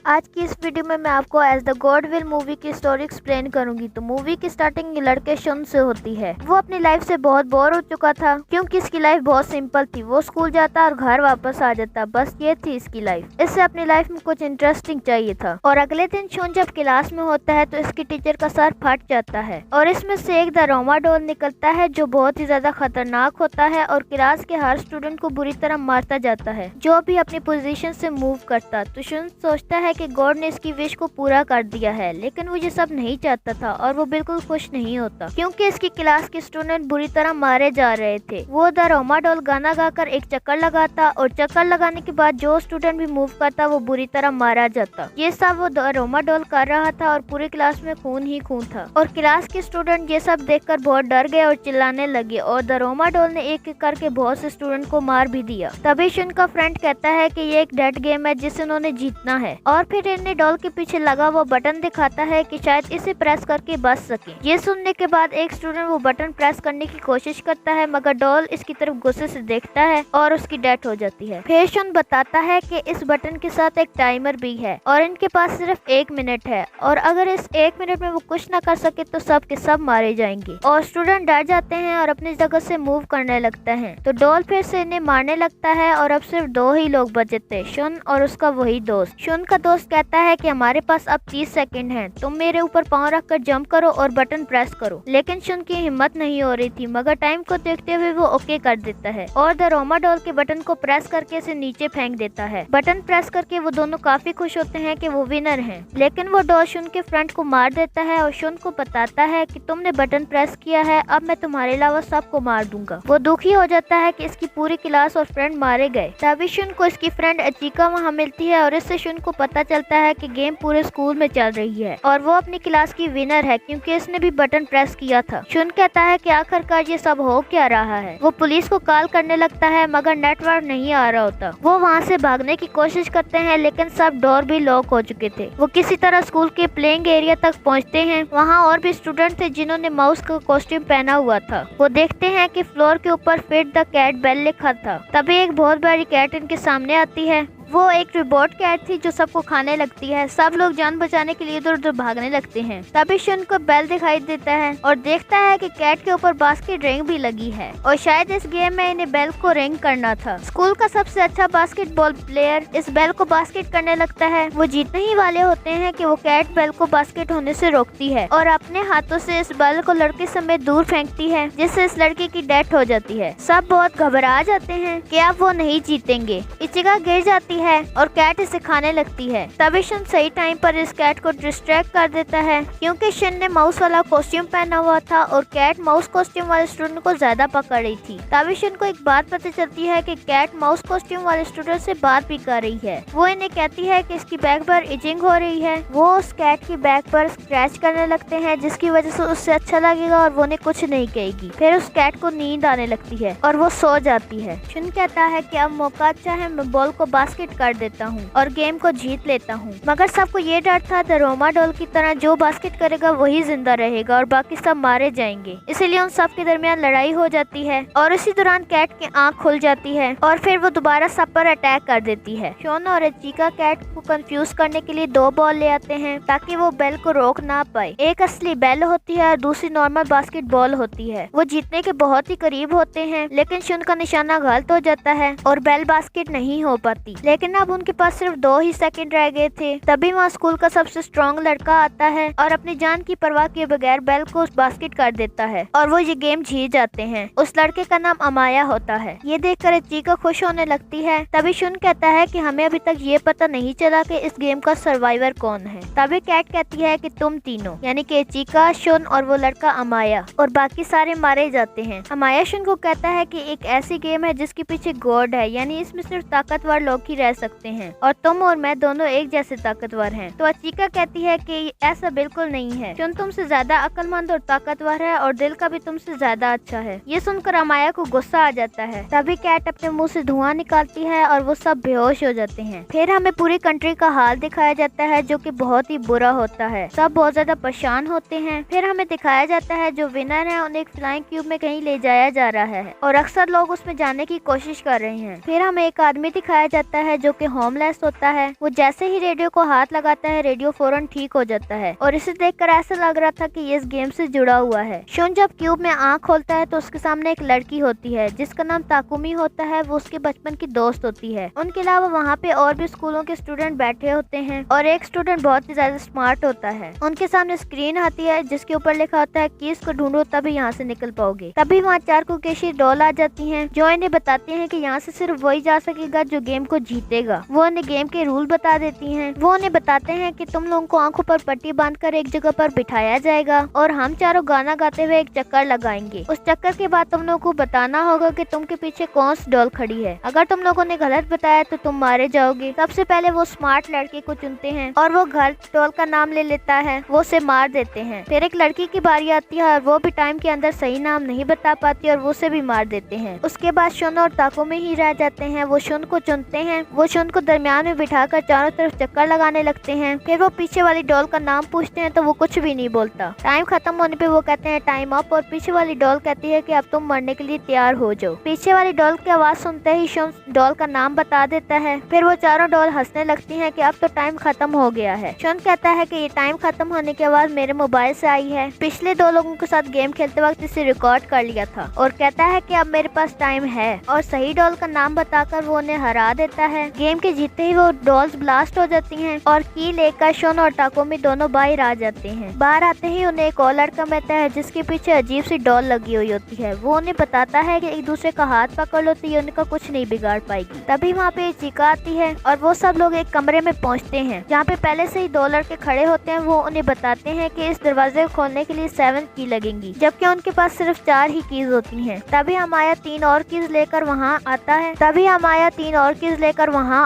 आज की इस वीडियो में मैं आपको as the god will movie की स्टोरी एक्सप्लेन करूंगी। तो मूवी की स्टार्टिंग लड़के शन से होती है। वो अपनी लाइफ से बहुत बोर हो चुका था क्योंकि इसकी लाइफ बहुत सिंपल थी। वो स्कूल जाता और घर वापस आ जाता, बस ये थी इसकी लाइफ। इससे अपनी लाइफ में कुछ इंटरेस्टिंग चाहिए था। और अगले दिन शन जब क्लास में होता है तो इसकी टीचर का सर फट जाता है और इसमें से एक रोमाडोल निकलता है जो बहुत ही ज्यादा खतरनाक होता है और क्लास के हर स्टूडेंट को बुरी तरह मारता जाता है जो भी अपनी पोजीशन से मूव करता। तो शन सोचता है कि गॉड ने इसकी विश को पूरा कर दिया है, लेकिन वो ये सब नहीं चाहता था और वो बिल्कुल खुश नहीं होता क्योंकि इसकी क्लास के स्टूडेंट बुरी तरह मारे जा रहे थे। वो द रोमाडोल गाना गाकर एक चक्कर लगाता और चक्कर लगाने के बाद जो स्टूडेंट भी मूव करता वो बुरी तरह मारा जाता। ये सब वो द रोमाडोल कर रहा था और पूरी क्लास में खून ही खून था और क्लास के स्टूडेंट ये सब देखकर बहुत डर गए और चिल्लाने लगे और द रोमाडोल ने एक एक करके बहुत से स्टूडेंट को मार भी दिया। तभी शन का फ्रेंड कहता है कि ये एक डेड गेम है जिसे उन्होंने जीतना है और फिर इन्हें डॉल के पीछे लगा वो बटन दिखाता है कि शायद इसे प्रेस करके बच सके। ये सुनने के बाद एक स्टूडेंट वो बटन प्रेस करने की कोशिश करता है मगर डॉल इसकी तरफ गुस्से से देखता है और उसकी डेथ हो जाती है। फिर शन बताता है कि इस बटन के साथ एक टाइमर भी है और इनके पास सिर्फ 1 मिनट है और अगर इस 1 मिनट में वो कुछ न कर सके तो सब के सब मारे जाएंगे। और स्टूडेंट डर जाते हैं और अपनी जगह से मूव करने लगता है। तो डॉल फिर से इन्हें मारने लगता है और अब सिर्फ 2 ही लोग बचे थे, शन और उसका वही दोस्त। शन का दोस्त कहता है कि हमारे पास अब 30 सेकंड हैं, तुम मेरे ऊपर पाँव रखकर जंप करो और बटन प्रेस करो। लेकिन शन की हिम्मत नहीं हो रही थी मगर टाइम को देखते हुए वो ओके कर देता है और द रोमाडोल के बटन को प्रेस करके इसे नीचे फेंक देता है। बटन प्रेस करके वो दोनों काफी खुश होते हैं कि वो विनर हैं। लेकिन वो डॉल शन के फ्रेंड को मार देता है और शन को बताता है कि तुमने बटन प्रेस किया है, अब मैं तुम्हारे अलावा सबको मार दूंगा। वो दुखी हो जाता है कि इसकी पूरी क्लास और फ्रेंड मारे गए। तभी शन को इसकी फ्रेंड अचिका वहाँ मिलती है और इससे शन को पता चलता है कि गेम पूरे स्कूल में चल रही है और वो अपनी क्लास की विनर है क्योंकि इसने भी बटन प्रेस किया था। शन कहता है कि आखिरकार ये सब हो क्या रहा है। वो पुलिस को कॉल करने लगता है मगर नेटवर्क नहीं आ रहा होता। वो वहाँ से भागने की कोशिश करते हैं लेकिन सब डोर भी लॉक हो चुके थे। वो किसी तरह स्कूल के प्लेइंग एरिया तक पहुँचते हैं। वहाँ और भी स्टूडेंट थे जिन्होंने माउस का कॉस्ट्यूम पहना हुआ था। वो देखते हैं कि फ्लोर के ऊपर फीड द कैट बेल लिखा था। तभी एक बहुत बड़ी कैट इनके सामने आती है। वो एक रोबोट कैट थी जो सबको खाने लगती है। सब लोग जान बचाने के लिए इधर उधर भागने लगते हैं। तभी शन को बेल दिखाई देता है और देखता है कि कैट के ऊपर बास्केट रिंग भी लगी है और शायद इस गेम में इन्हें बेल को रिंग करना था। स्कूल का सबसे अच्छा बास्केटबॉल प्लेयर इस बेल को बास्केट करने लगता है। वो जीतने ही वाले होते हैं कि वो कैट बेल को बास्केट होने से रोकती है और अपने हाथों से इस बेल को लड़के समेत दूर फेंकती है जिससे इस लड़के की डेथ हो जाती है। सब बहुत घबरा जाते हैं कि अब वो नहीं जीतेंगे। इचिका गिर जाती है और कैट इसे खाने लगती है। तभी शन सही टाइम पर इस कैट को डिस्ट्रैक्ट कर देता है क्योंकि शन ने माउस वाला कॉस्ट्यूम पहना हुआ था और कैट माउस कॉस्ट्यूम वाले स्टूडेंट को ज्यादा पकड़ रही थी। तभी शन को एक बात पता चलती है कि कैट माउस कॉस्ट्यूम वाले स्टूडेंट से बात भी कर रही है। वो इन्हें कहती है कि इसकी बैक पर इचिंग हो रही है। वो उस कैट की बैक पर स्क्रैच करने लगते हैं जिसकी वजह से उससे अच्छा लगेगा और वो उन्हें कुछ नहीं कहेगी। फिर उस कैट को नींद आने लगती है और वो सो जाती है। शन कहता है कि अब मौका अच्छा है, मैं बॉल को बास्केट कर देता हूँ और गेम को जीत लेता हूँ। मगर सबको ये डर था द रोमाडोल की तरह जो बास्केट करेगा वही जिंदा रहेगा और बाकी सब मारे जाएंगे। इसीलिए उन सब के दरमियान लड़ाई हो जाती है और इसी दौरान कैट की आंख खुल जाती है और फिर वो दोबारा सब पर अटैक कर देती है। शॉन और अचिका कैट को कंफ्यूज करने के लिए 2 बॉल ले आते हैं ताकि वो बेल को रोक ना पाए। एक असली बेल होती है और दूसरी नॉर्मल बास्केट बॉल होती है। वो जीतने के बहुत ही करीब होते हैं लेकिन शॉन का निशाना गलत हो जाता है और बेल बास्केट नहीं हो पाती। लेकिन अब उनके पास सिर्फ 2 ही सेकंड रह गए थे। तभी वहाँ स्कूल का सबसे स्ट्रॉन्ग लड़का आता है और अपनी जान की परवाह किए बगैर बेल को बास्केट कर देता है और वो ये गेम जीत जाते हैं। उस लड़के का नाम अमाया होता है। ये देखकर चीका खुश होने लगती है। तभी शन कहता है कि हमें अभी तक ये पता नहीं चला कि इस गेम का सर्वाइवर कौन है। तभी कैट कहती है कि तुम तीनों यानी कि चीका, शन और वो लड़का अमाया, और बाकी सारे मारे जाते हैं। अमाया शन को कहता है कि एक ऐसी गेम है जिसके पीछे गॉड है, यानी इसमें सिर्फ ताकतवर लोग ही रह सकते हैं और तुम और मैं दोनों एक जैसे ताकतवर हैं। तो अचिका कहती है कि ऐसा बिल्कुल नहीं है, शन तुमसे ज्यादा अक्लमंद और ताकतवर है और दिल का भी तुमसे ज्यादा अच्छा है। ये सुनकर अमाया को गुस्सा आ जाता है। तभी कैट अपने मुंह से धुआं निकालती है और वो सब बेहोश हो जाते हैं। फिर हमें पूरी कंट्री का हाल दिखाया जाता है जो कि बहुत ही बुरा होता है। सब बहुत ज्यादा परेशान होते हैं। फिर हमें दिखाया जाता है जो विनर है उन्हें एक फ्लाइंग क्यूब में कहीं ले जाया जा रहा है और अक्सर लोग उसमें जाने की कोशिश कर रहे हैं। फिर हमें एक आदमी दिखाया जाता है जो कि होमलेस होता है। वो जैसे ही रेडियो को हाथ लगाता है रेडियो फौरन ठीक हो जाता है और इसे देखकर ऐसा लग रहा था कि ये इस गेम से जुड़ा हुआ है। शोन जब क्यूब में आँख खोलता है तो उसके सामने एक लड़की होती है जिसका नाम ताकुमी होता है। वो उसके बचपन की दोस्त होती है। उनके अलावा वहाँ पे और भी स्कूलों के स्टूडेंट बैठे होते हैं और एक स्टूडेंट बहुत ही ज्यादा स्मार्ट होता है। उनके सामने स्क्रीन आती है जिसके ऊपर लिखा होता है कीज को ढूंढो तभी यहाँ से निकल पाओगे। तभी वहाँ 4 कुकेशी डॉल आ जाती हैं जो इन्हें बताती हैं कि यहाँ से सिर्फ वही जा सकेगा जो गेम को जीतेगा। वो उन्हें गेम के रूल बता देती हैं। वो उन्हें बताते हैं कि तुम लोगों को आंखों पर पट्टी बांधकर एक जगह पर बिठाया जाएगा और हम चारों गाना गाते हुए एक चक्कर लगाएंगे। उस चक्कर के बाद तुम लोगों को बताना होगा कि तुम के पीछे कौन सी डॉल खड़ी है। अगर तुम लोगों ने गलत बताया तो तुम मारे जाओगे। सबसे पहले वो स्मार्ट लड़के को चुनते हैं और वो घर डॉल का नाम ले लेता है। वो उसे मार देते हैं। फिर एक लड़की की बारी आती है और वो भी टाइम के अंदर सही नाम नहीं बता पाती और वो उसे भी मार देते हैं। उसके बाद शुन और ताको में ही रह जाते हैं। वो शुन को चुनते हैं। वो शुन को दरमियान में बिठाकर चारों तरफ चक्कर लगाने लगते हैं। फिर वो पीछे वाली डॉल का नाम पूछते हैं तो वो कुछ भी नहीं बोलता। टाइम खत्म होने पे वो कहते हैं टाइम अप और पीछे वाली डॉल कहती है कि अब तुम मरने के लिए तैयार हो जाओ। पीछे वाली डॉल की आवाज सुनते ही शुन डॉल का नाम बता देता है। फिर वो चारों डॉल हंसने लगती हैं कि अब तो टाइम खत्म हो गया है। शुन कहता है कि ये टाइम खत्म होने की आवाज मेरे मोबाइल से आई है। पिछले 2 लोगों के साथ गेम खेलते वक्त इसे रिकॉर्ड कर लिया था और कहता है कि अब मेरे पास टाइम है और सही डॉल का नाम बताकर वो उन्हें हरा देता है। गेम के जीते ही वो डॉल्स ब्लास्ट हो जाती हैं और की लेकर शुन और ताकोमी दोनों बाहर आ जाते हैं। बाहर आते ही उन्हें एक और लड़का मिलता है जिसके पीछे अजीब सी डॉल लगी हुई होती है। वो उन्हें बताता है कि एक दूसरे का हाथ पकड़ लो तो ये उनका कुछ नहीं बिगाड़ पाएगी। तभी वहाँ पे चीका आती है और वो सब लोग एक कमरे में पहुँचते हैं जहाँ पे पहले से ही 2 लड़के खड़े होते हैं। वो उन्हें बताते हैं कि इस दरवाजे को खोलने के लिए 7 की लगेंगी जबकि उनके पास सिर्फ 4 ही कीज होती हैं। तभी अमाया 3 और कीज लेकर वहाँ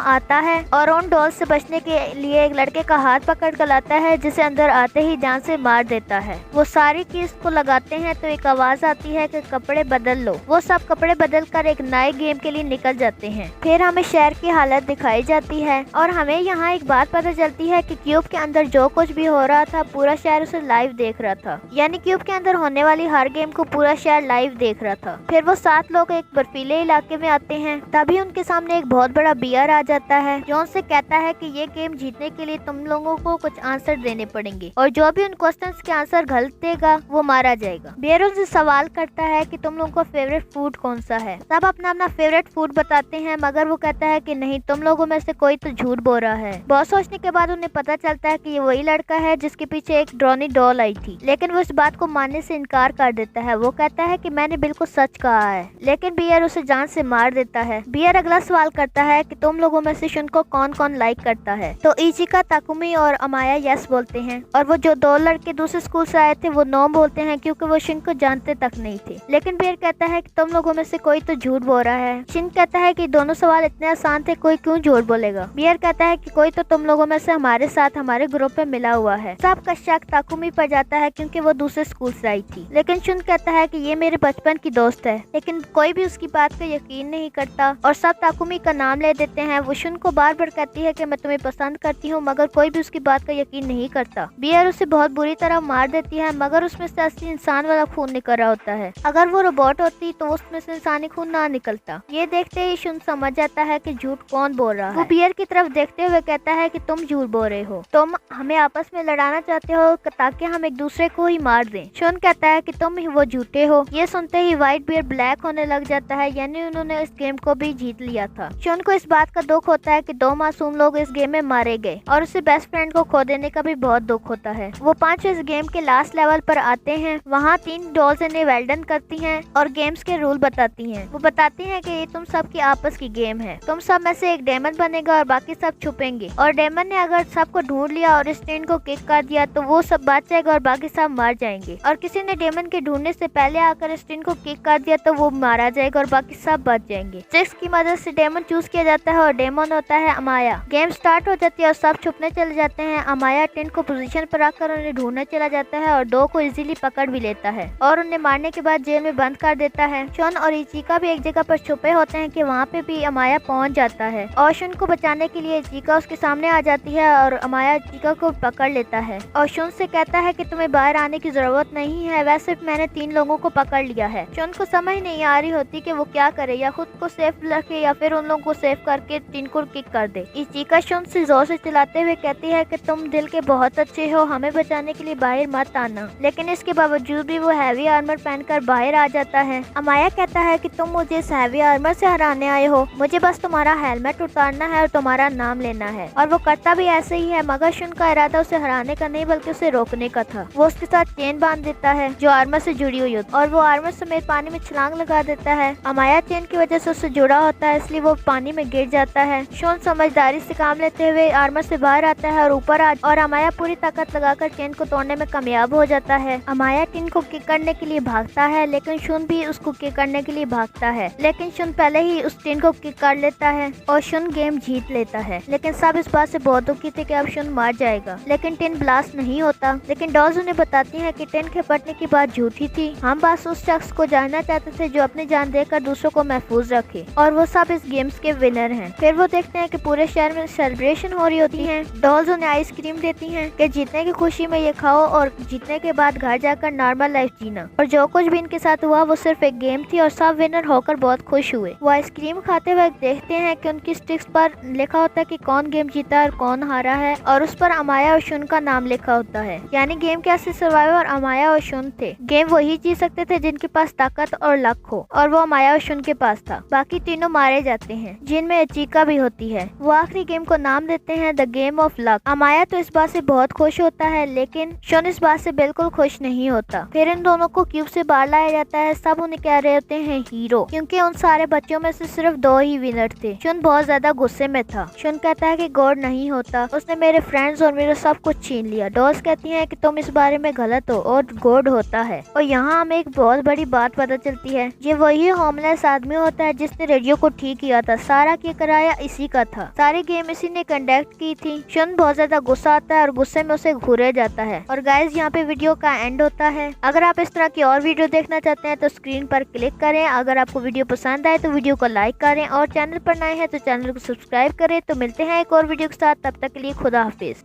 आता है और उन डॉल से बचने के लिए एक लड़के का हाथ पकड़ कर लाता है जिसे अंदर आते ही जान से मार देता है। वो सारी कीज को लगाते हैं तो एक आवाज आती है कि कपड़े बदल लो। वो सब कपड़े बदल कर एक नए गेम के लिए निकल जाते हैं। फिर हमें शहर की हालत दिखाई जाती है और हमें यहाँ एक बात पता चलती है कि क्यूब के अंदर जो कुछ भी हो रहा था पूरा शहर उसे लाइव देख रहा था। यानी क्यूब के अंदर होने वाली हर गेम को पूरा शहर लाइव देख रहा था। फिर वो 7 लोग एक बर्फीले इलाके में आते हैं। तभी उनके सामने एक बहुत बड़ा बियर आ जाता है जो उनसे कहता है कि ये गेम जीतने के लिए तुम लोगों को कुछ आंसर देने पड़ेंगे और जो भी उन क्वेश्चंस के आंसर गलत देगा वो मारा जाएगा। बियर उनसे सवाल करता है कि तुम लोगों का फेवरेट फूड कौन सा है। सब अपना अपना फेवरेट फूड बताते हैं मगर वो कहता है कि नहीं, तुम लोगों में से कोई तो झूठ बोल रहा है। बहुत सोचने के बाद उन्हें पता चलता है कि ये वही लड़का है जिसके पीछे एक ड्रोनी डॉल आई थी, लेकिन वो इस बात को मानने से इनकार कर देता है। वो कहता है कि मैंने बिल्कुल सच कहा है, लेकिन बियर उसे जान से मार देता है। बियर अगला सवाल करता है कि तुम लोगों में से शुन को कौन कौन लाइक करता है। तो इचिका, ताकुमी और अमाया यस बोलते हैं और वो जो 2 लड़के दूसरे स्कूल से आए थे वो नो बोलते हैं क्योंकि वो शिन को जानते तक नहीं थे। लेकिन बियर कहता है कि तुम लोगों में से कोई तो झूठ बोल रहा है। शिन कहता है कि दोनों सवाल इतने आसान थे, कोई क्यों झूठ बोलेगा। बियर कहता है कि कोई तो तुम लोगों में से हमारे साथ हमारे ग्रुप में मिला हुआ है। सबका शक ताकुमी पर जाता है क्योंकि वो दूसरे स्कूल से आई थी। लेकिन शुन कहता है कि ये मेरे बचपन की दोस्त है, लेकिन कोई भी उसकी बात का यकीन नहीं करता और सब ताकुमी का नाम ले देते हैं। वो शुन को बार बार कहती है कि मैं तुम्हें पसंद करती हूँ मगर कोई भी उसकी बात का यकीन नहीं करता। बियर उसे बहुत बुरी तरह मार देती है मगर उसमें से असली इंसान वाला खून निकल रहा होता है। अगर वो रोबोट होती तो उसमें से इंसानी खून ना निकलता। ये देखते ही शुन समझ जाता है कि झूठ कौन बोल रहा है। वो बियर की तरफ देखते हुए कहता है कि तुम झूठ बोल रहे हो, तुम हमें आपस में लड़ाना चाहते हो ताकि हम एक दूसरे को ही मार दें। शुन कहता है कि तुम वो झूठे हो। ये सुनते ही व्हाइट बियर ब्लैक होने लग जाता है, यानी उन्होंने इस गेम को भी जीत लिया था। शुन को इस बात का दुख होता है कि 2 मासूम लोग इस गेम में मारे गए और उसे बेस्ट फ्रेंड को खो देने का भी बहुत दुख होता है। वो 5 इस गेम के लास्ट लेवल पर आते हैं। वहाँ 3 डॉल्स इन्हें वेल्डन करती हैं और गेम्स के रूल बताती हैं। वो बताती हैं कि ये तुम सब की आपस की गेम है। तुम सब में से एक डेमन बनेगा और बाकी सब छुपेंगे और डेमन ने अगर सबको ढूंढ लिया और स्टेन को किक कर दिया तो वो सब बच जाएगा और बाकी सब मार जाएंगे। और किसी ने डेमन के ढूंढने से पहले आकर स्टेन को किक कर दिया तो वो मारा जाएगा और बाकी सब बच जाएंगे। ट्रिक्स की मदद से डेमन चूज किया जाता है और डेमन होता है अमाया। गेम स्टार्ट हो जाती है और सब छुपने चले जाते हैं। अमाया टेंट को पोजीशन पर रखकर उन्हें ढूंढने चला जाता है और 2 को इजीली पकड़ भी लेता है और उन्हें मारने के बाद जेल में बंद कर देता है। शुन और इचिका भी एक जगह पर छुपे होते हैं कि वहाँ पे भी अमाया पहुँच जाता है और शुन को बचाने के लिए इचिका उसके सामने आ जाती है और अमाया इचिका को पकड़ लेता है और शुन से कहता है कि तुम्हें बाहर आने की जरूरत नहीं है, वैसे मैंने 3 लोगों को पकड़ लिया है। शुन को समझ नहीं आ रही होती कि वो क्या करे, या खुद को सेफ रखे या फिर उन लोगों को सेफ करके टिन को किक कर दे। इचिका शुन से जोर से चिल्लाते हुए कहती है कि तुम दिल के बहुत अच्छे हो, हमें बचाने के लिए बाहर मत आना, लेकिन इसके बावजूद भी वो हैवी आर्मर पहनकर बाहर आ जाता है। अमाया कहता है कि तुम मुझे इस हैवी आर्मर से हराने आए हो, मुझे बस तुम्हारा हेलमेट उतारना है और तुम्हारा नाम लेना है। और वो करता भी ऐसे ही है, मगर शुन का इरादा उसे हराने का नहीं बल्कि उसे रोकने का था। वो उसके साथ चेन बांध देता है जो आर्मर से जुड़ी हुई होती है और वो आर्मर समेत पानी में छलांग लगा देता है। अमाया चेन की वजह से उससे जुड़ा होता है, इसलिए वो पानी में गिर जाता है। शुन समझदारी से काम लेते हुए आर्मर से बाहर आता है और ऊपर और अमाया पूरी ताकत लगाकर चेन को तोड़ने में कामयाब हो जाता है। अमाया टिन को किक करने के लिए भागता है, लेकिन शुन भी उसको किक करने के लिए भागता है, लेकिन शुन पहले ही उस टिन को किक कर लेता है और शुन गेम जीत लेता है। लेकिन सब इस बात से बहुत दुखी थे कि अब शुन मार जाएगा, लेकिन टिन ब्लास्ट नहीं होता। लेकिन डॉल्स उन्हें बताती है कि टिन के फटने की बात झूठी थी, हम बस उस शख्स को जानना चाहते थे जो अपनी जान देकर दूसरों को महफूज रखे, और वो सब इस गेम्स के विनर हैं। फिर वो देखते हैं कि पूरे शहर में सेलिब्रेशन हो रही होती है। डॉल्स उन्हें आइसक्रीम देती हैं कि जीतने की खुशी में ये खाओ और जीतने के बाद घर जाकर नॉर्मल लाइफ जीना। और जो कुछ भी इनके साथ हुआ वो सिर्फ एक गेम थी और सब विनर होकर बहुत खुश हुए। वो आइसक्रीम खाते वक्त देखते हैं कि उनकी स्टिक्स पर लिखा होता है कि कौन गेम जीता और कौन हारा है, और उस पर अमाया और शुन का नाम लिखा होता है। यानी गेम के असली सर्वाइवर अमाया और शुन थे। गेम वही जीत सकते थे जिनके पास ताकत और लक हो, और वो अमाया और शुन के पास था। बाकी तीनों मारे जाते हैं, जिनमें इचिका भी होती है। वो आखिरी गेम को नाम देते हैं द गेम ऑफ लक। अमाया तो इस बात से बहुत खुश होता है, लेकिन शुन इस बात से बिल्कुल खुश नहीं होता। फिर इन दोनों को क्यूब से बाहर लाया जाता है। सब उन्हें कह रहे होते हैं हीरो, क्योंकि उन सारे बच्चों में से सिर्फ 2 ही विनर थे। शुन बहुत ज्यादा गुस्से में था। शुन कहता है कि गॉड नहीं होता, उसने मेरे फ्रेंड्स और मेरा सब कुछ छीन लिया। डॉल्स कहती हैं कि तुम इस बारे में गलत हो और गॉड होता है। और यहाँ हमें एक बहुत बड़ी बात पता चलती है, ये वही होमलेस आदमी होता है जिसने रेडियो को ठीक किया था। सारा की किराया इसी का था, सारी गेम इसी ने कंडक्ट की थी। शुन बहुत ज्यादा गुस्सा आता है और गुस्से में उसे घूरे जाता है। और गाइस यहाँ पे वीडियो का एंड होता है। अगर आप इस तरह की और वीडियो देखना चाहते हैं तो स्क्रीन पर क्लिक करें। अगर आपको वीडियो पसंद आए तो वीडियो को लाइक करें, और चैनल पर नए हैं तो चैनल को सब्सक्राइब करें। तो मिलते हैं एक और वीडियो के साथ, तब तक के लिए खुदा हाफिज।